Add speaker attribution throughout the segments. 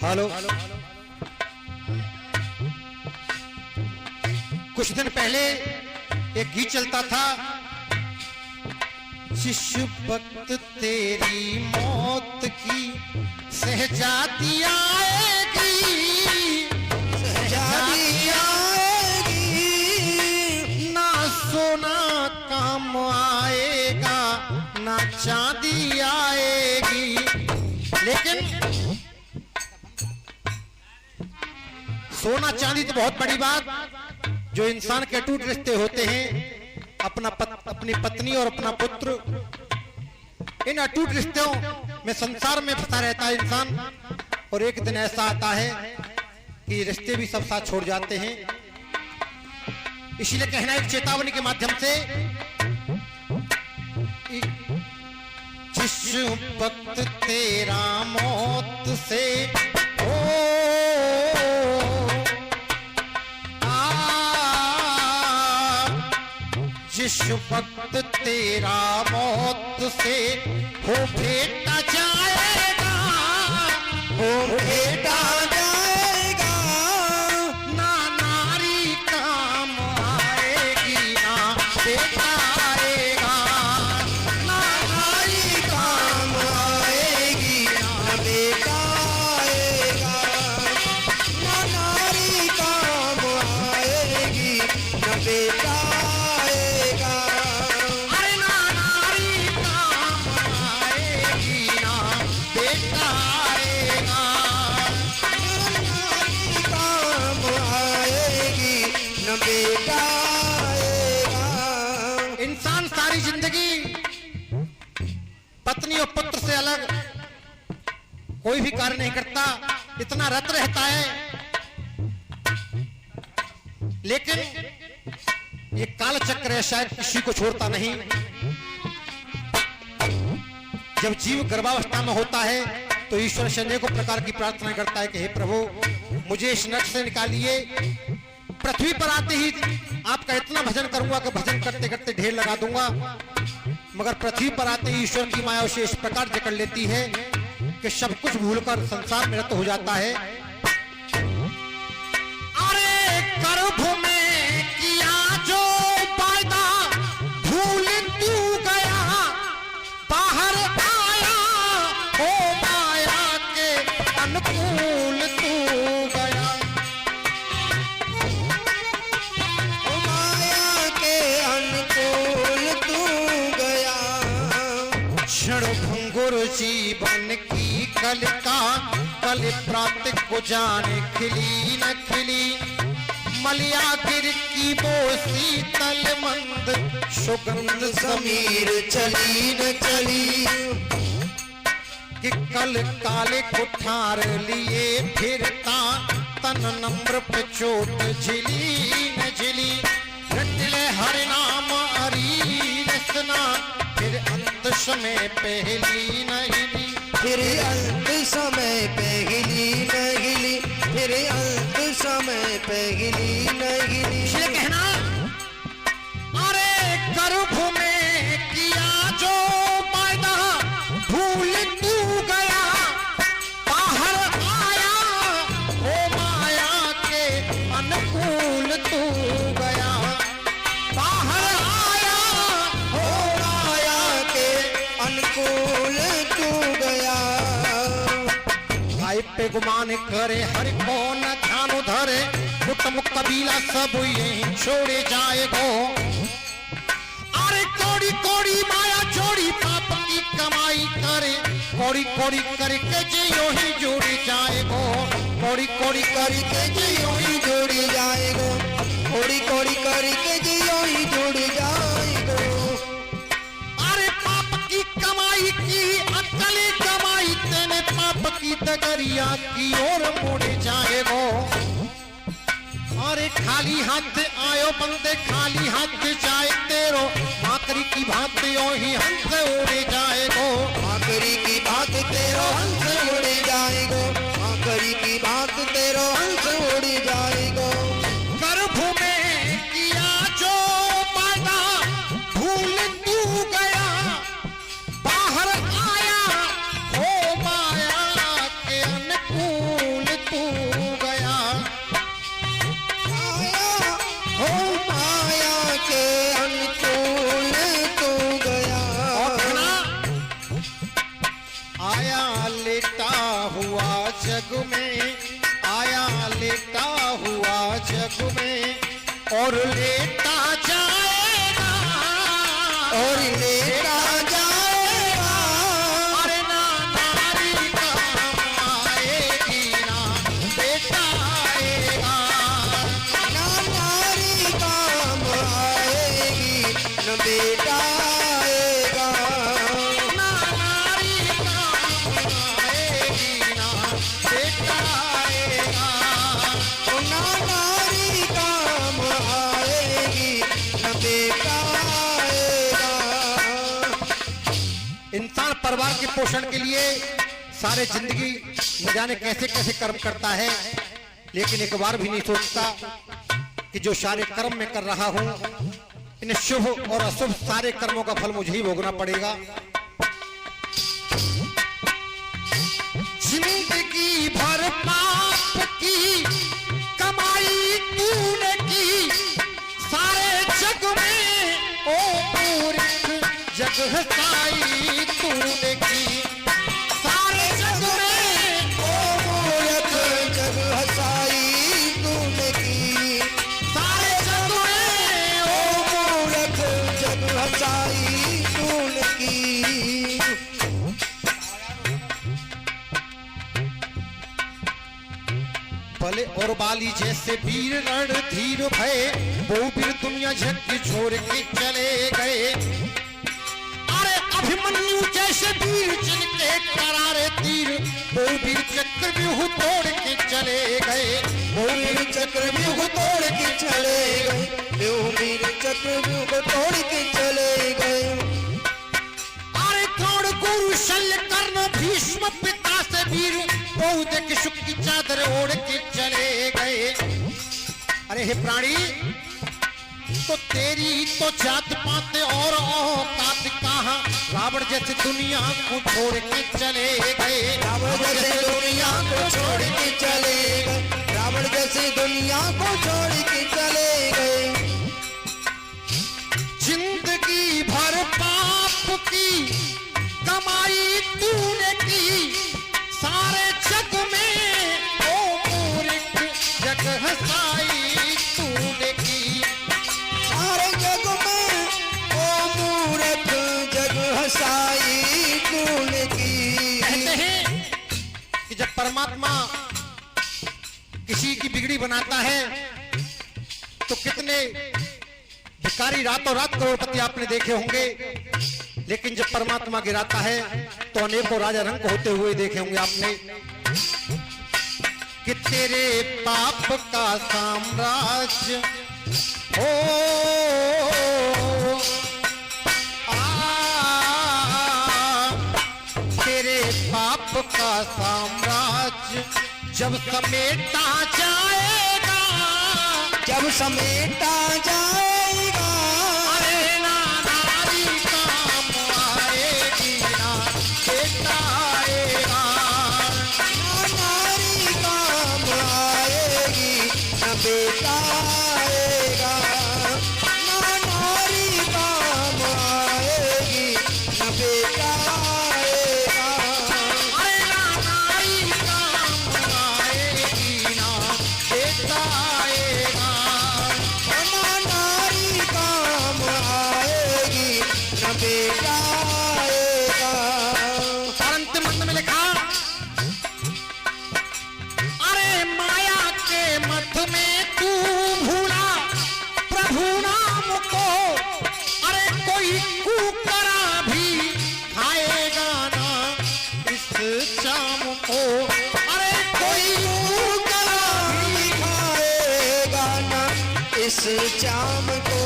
Speaker 1: Hello. कुछ दिन पहले एक गीत चलता था, जिस वक्त तेरी मौत की सहजादी आएगी, सहजादी आएगी, ना सोना काम आएगा ना चांदी आएगी। लेकिन सोना चांदी तो बहुत बड़ी बात, जो इंसान के अटूट रिश्ते होते हैं, अपनी पत्नी और अपना पुत्र, इन अटूट रिश्तों में संसार में फंसा रहता है इंसान। और एक दिन ऐसा आता है कि रिश्ते भी सब साथ छोड़ जाते हैं। इसीलिए कहना एक चेतावनी के माध्यम से, जिस वक्त तेरा मौत से जिस वक्त तेरा मौत से हो भेटा जाएगा, हो भेटा जाएगा, ना नारी काम आएगी ना बेटा आएगा, ना नारी काम आएगी ना बेटा आएगा, ना नारी काम आएगी ना बेटा। इंसान सारी जिंदगी पत्नी और पुत्र से अलग कोई भी कार्य नहीं करता, इतना रत रहता है। लेकिन ये कालचक्र है, शायद किसी को छोड़ता नहीं। जब जीव गर्भावस्था में होता है तो ईश्वर से अनेकों प्रकार की प्रार्थना करता है कि हे प्रभु मुझे इस नरक से निकालिए। पृथ्वी पर आते ही आपका इतना भजन करूंगा कि भजन करते करते ढेर लगा दूंगा, मगर पृथ्वी पर आते ही ईश्वर की माया उसे इस प्रकार जकड़ लेती है कि सब कुछ भूलकर संसार में रत हो जाता है। अरे गर्भ में किया जो वायदा भूल तू गया, बाहर आया हो माया के अनुकूल तू गया, जीवन की कलिका कल प्रात को जाने खिली न खिली, मलिया गिर की वो शीतल मंद सुगंध समीर चली न चली, कि कल काले कुठार लिए फिरता तन नम्र पे चोट झिली न झिली, रटले हरि नाम हरि रसना फिर अंत समय पहली न हिली,
Speaker 2: फिर अंत समय पहली न हिली, फिर अंत समय पहली न हिली।
Speaker 1: ये कहना, अरे गर्भ में किया जो वायदा भूल तू गया, बाहर आया हो माया के अनुकूल तू गया, बाहर आया हो माया के
Speaker 2: अनुकूल तू गया।
Speaker 1: भाई पे गुमान करे हर कौन ध्यान धरे, कुटुंब कबीला सब यही छोड़े जाएगो। अरे कौड़ी कौड़ी माया जोड़ी पाप की कमाई करे, कौड़ी कौड़ी करके जो ही जोड़ी जाएगो, कौड़ी कौड़ी करके
Speaker 2: जो ही जोड़ी जाएगो, कौड़ी कौड़ी करके जो ही जोड़ी जाएगो।
Speaker 1: अरे पाप की कमाई की अकली कमाई तेने पाप की दगरिया की ओर मुड़ जाएगो। अरे खाली हाथ आयो बंदे खाली हाथ जाए तेरो, माकरी की बात यो ही हंस उड़े जाएगो,
Speaker 2: माकरी की बात तेरो हंस उड़े जाएगो, माकरी की बात तेरो हंस उड़े जाएगो।
Speaker 1: गर्भ में किया जो वादा भूल तू गया, बाहर आया हो माया के अनुकूल
Speaker 2: न बेटा आएगा।
Speaker 1: ना नारी काम आएगी ना बेटा आएगा।
Speaker 2: ना नारी काम आएगी न बेटा आएगा।
Speaker 1: इंसान परिवार के पोषण के लिए सारे जिंदगी न जाने कैसे कैसे कर्म करता है, लेकिन एक बार भी नहीं सोचता कि जो सारे कर्म मैं कर रहा हूं, इन शुभ और अशुभ सारे कर्मों का फल मुझे ही भोगना पड़ेगा। जिंदगी भर पाप की कमाई तूने की, सारे जग में ओ मूर्ख जग हसाई तूने की। सारे जग में
Speaker 2: ओ मूर्ख जग हसाई तूने की।
Speaker 1: सारे जग में
Speaker 2: ओ मूर्ख जग हसाई तूने की।
Speaker 1: भले और बाली जैसे वीर रणधीर भय, वो वीर दुनिया झक छोड़ के चले गए। अरे अभिमन्यु जैसे वीर जिनके करारे तीर, वो वीर चक्रव्यूह तोड़ के चले गए।
Speaker 2: वो वीर चक्रव्यूह तोड़ के चले गए। वो वीर चक्रव्यूह को तोड़ के चले गए।
Speaker 1: अरे द्रोण गुरु शल्य कर्ण भीष्म पिता से वीर, वो देख शुक की चादर ओढ़ के चले गए। अरे हे प्राणी, तो तेरी तो जात पात और औकात कहाँ, रावण जैसे दुनिया को छोड़ के चले गए।
Speaker 2: रावण जैसे दुनिया को छोड़ के चले गए। रावण जैसे दुनिया को छोड़ के चले गए।
Speaker 1: जिंदगी भर पाप की कमाई तूने की, सारे जग में ओ मूर्ख जग हसाई तूने की।
Speaker 2: सारे जग में ओ मूर्ख जग हसाई तूने की।
Speaker 1: कहते हैं कि जब परमात्मा किसी की बिगड़ी बनाता है तो कितने भिखारी रातों रात करोड़पति आपने देखे होंगे, लेकिन जब परमात्मा गिराता है तो अनेकों राजा रंग होते हुए देखे होंगे आपने। कि तेरे पाप का साम्राज्य हो तेरे पाप का साम्राज्य जब समेटा जाएगा,
Speaker 2: जब समेटा जाएगा।
Speaker 1: अरे ना नारी काम आएगी ना बेटा आएगा।
Speaker 2: ना नारी काम आएगी न बेटा आएगा। ना नारी काम आएगी न बेटा आएगा।
Speaker 1: अरे ना नारी काम आएगी ना बेटा आएगा।
Speaker 2: ना नारी काम आएगी न बेटा आएगा।
Speaker 1: और अंतिम मंत्र में लिखा, अरे माया के मत में तू भूला प्रभु नाम को, अरे कोई कुकरा भी खाएगा ना इस शाम को। अरे कोई
Speaker 2: कुकरा भी खाएगा ना इस जाम को।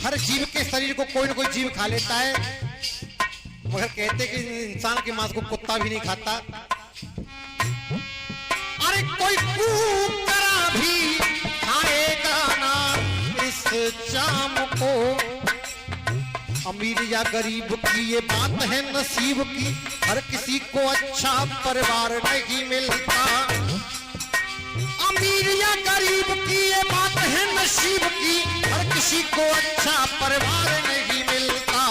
Speaker 1: हर जीव के शरीर को कोई ना कोई जीव खा लेता है, मगर कहते कि इंसान के मांस को कुत्ता भी नहीं खाता। अरे कोई कुकरा भी खाएगा ना इस जाम को। अमीर या गरीब की ये बात है नसीब की, हर किसी को अच्छा परिवार नहीं मिलता। अमीर या गरीब की ये बात है नसीब की, हर किसी को अच्छा परिवार नहीं मिलता।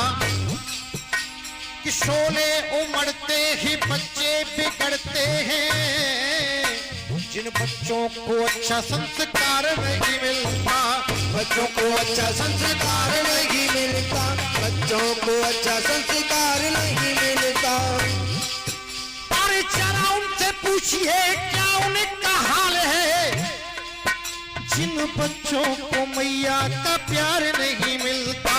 Speaker 1: कि शोले उमड़ते ही बच्चे बिगड़ते हैं, जिन बच्चों को अच्छा संस्कार नहीं मिलता।
Speaker 2: बच्चों को अच्छा संस्कार नहीं मिलता। बच्चों को अच्छा संस्कार नहीं मिलता।
Speaker 1: अरे जरा उनसे पूछिए क्या उनका हाल है, जिन बच्चों को मैया का प्यार नहीं मिलता,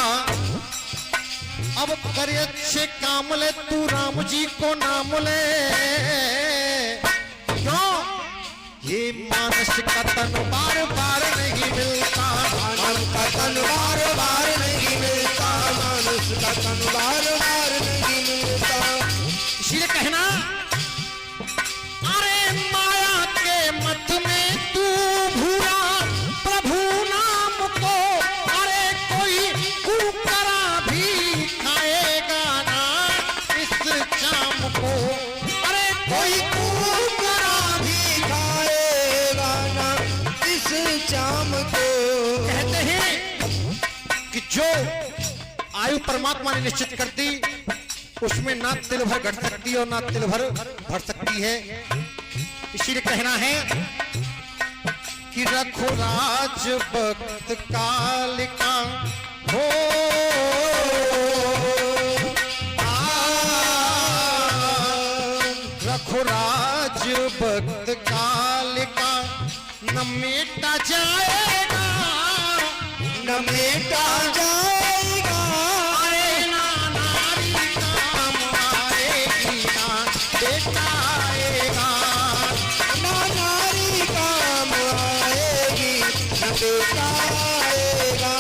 Speaker 1: अब करे अच्छे काम ले तू राम जी को नाम ले। क्यों? ये मानस का तन बार बार नहीं मिलता,
Speaker 2: मानस का तन बार बार नहीं मिलता, मानस का तन बार बार नहीं मिलता।
Speaker 1: इसीलिए कहना, अरे माया के मत में तू भूला प्रभु नाम को, अरे कोई कुकरा भी खाएगा ना इस शाम को, अरे कोई
Speaker 2: कुकरा भी खाएगा ना इस शाम को।
Speaker 1: कहते हैं कि जो आयु परमात्मा ने निश्चित कर दी उसमें ना तिल भर घट सकती है और ना तिल भर बढ़ सकती है। इसीलिए कहना है कि रखो राज वक्त काल का हो, रखो राज वक्त काल का, न मेटा जाएगा,
Speaker 2: न मेटा जाएगा।
Speaker 1: अरे ना नारी काम आएगी ना बेटा आएगा,
Speaker 2: ना नारी काम आएगी न बेटा आएगा,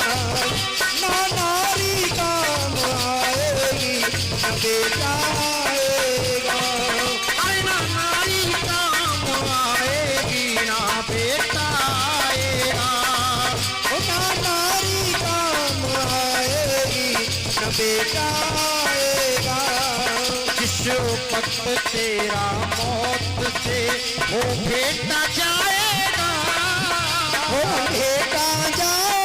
Speaker 2: ना नारी काम आएगी न बेटा आएगा।
Speaker 1: अरे ना नारी काम आएगी ना बेटा आएगा,
Speaker 2: ओ ना नारी काम आएगी न बेटा आएगा।
Speaker 1: जिस वक्त तेरा मौत से वो भेटा जाएगा,
Speaker 2: वो बेटा जाएगा,